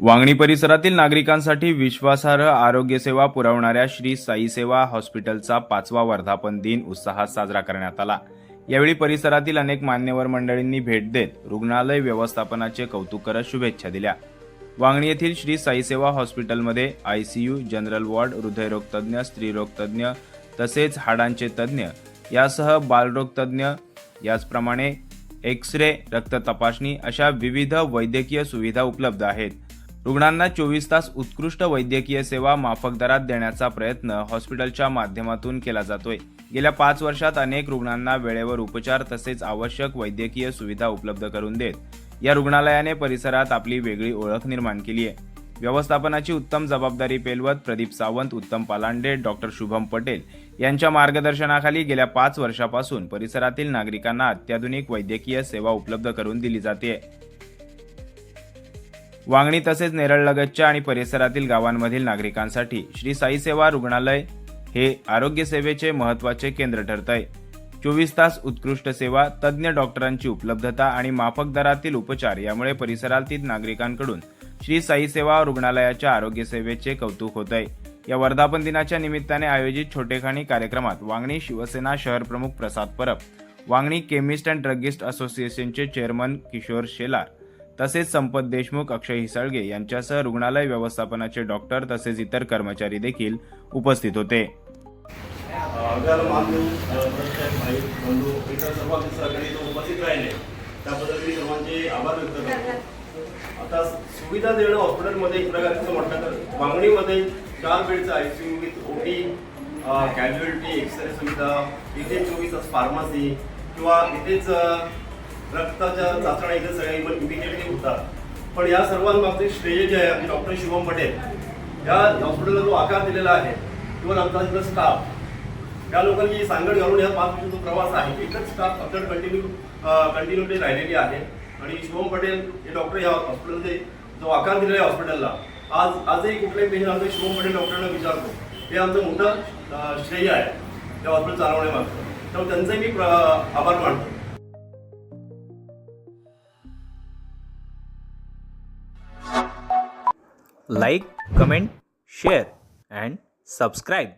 वांगणी परिसरातील नागरिकांसाठी विश्वासार्ह आरोग्य सेवा पुरवणाऱ्या श्री साई सेवा हॉस्पिटलचा 5वा वर्धापन दिन उत्साहात साजरा करण्यात आला। यावेळी परिसरातील अनेक मान्यवर मंडळींनी भेट देत रुग्णालय व्यवस्थापनाचे कौतुक करत शुभेच्छा दिल्या। वांगणी येथील श्री साई सेवा हॉस्पिटलमध्ये आयसीयू, जनरल वॉर्ड, हृदयरोग तज्ञ, स्त्रीरोग तज्ञ तसेच हाडांचे तज्ञ यासह बालरोग तज्ञ, याचप्रमाणे एक्स-रे, रक्त तपासणी अशा विविध वैद्यकीय सुविधा उपलब्ध आहेत। रुग्णांना 24 तास उत्कृष्ट वैद्यकीय सेवा माफक दरात देण्याचा प्रयत्न हॉस्पिटलच्या माध्यमातून केला जातोय। गेल्या 5 वर्षात अनेक रुग्णांना वेळेवर उपचार तसेच आवश्यक वैद्यकीय सुविधा उपलब्ध करून देत या रुग्णालयाने परिसरात आपली वेगळी ओळख निर्माण केली आहे। व्यवस्थापनाची उत्तम जबाबदारी पेलवत प्रदीप सावंत, उत्तम पालांडे, डॉक्टर शुभम पटेल यांच्या मार्गदर्शनाखाली गेल्या 5 वर्षापासून परिसरातील नागरिकांना अत्याधुनिक वैद्यकीय सेवा उपलब्ध करून दिली जाते। वांगणी तसेच नेरळलगतच्या आणि परिसरातील गावांमधील नागरिकांसाठी श्री साई सेवा रुग्णालय हे आरोग्य सेवेचे महत्त्वाचे केंद्र ठरतंय। 24 तास उत्कृष्ट सेवा, तज्ज्ञ डॉक्टरांची उपलब्धता आणि माफक दरातील उपचार यामुळे परिसरातील नागरिकांकडून श्री साई सेवा रुग्णालयाच्या आरोग्य सेवेचे कौतुक होतंय। या वर्धापन दिनाच्या निमित्ताने आयोजित छोटेखानी कार्यक्रमात वांगणी शिवसेना शहर प्रमुख Prasad Parab, Wangani chemist and druggist असोसिएशनचे चेअरमन किशोर शेलार तसेच संपत देशमुख, अक्षय हिसाळगे यांच्यासह रुग्णालय व्यवस्थापनाचे डॉक्टर तसेच इतर कर्मचारी देखील उपस्थित होते। आता सुविधा देणं हॉस्पिटलमध्ये एक प्रकारचं म्हटलं तर वांगणीमध्ये 4 बेडचं आयसीयू विथ ओटी, कॅज्युअलिटी, एक्सरे सुविधा, इथे 24 तास फार्मसी किंवा इथेच रक्ताच्या चाचण्या इथे सगळ्या इमिडिएटली होतात। पण या सर्वांबाबतीत श्रेय जे आहे डॉक्टर शुभम पटेल या हॉस्पिटलला जो आकार दिलेला आहे किंवा आमचा तिथला स्टाफ या लोकांची सांगड घालून या 5 वर्षाचा प्रवास आहे एकच स्टाफ आपल्याकडे कंटिन्युटी राहिलेली आहे। आणि शुभम पटेल हे डॉक्टर या हॉस्पिटलचे जो आकार दिलेला आहे हॉस्पिटलला आजही कुठल्याही पेशंट आमचे शुभम पटेल डॉक्टरांना विचारतो, हे आमचं मोठं श्रेय आहे त्या हॉस्पिटल चालवण्यामागचं। त्यामुळे त्यांचाही मी आभार मानतो। Like, comment, share and subscribe.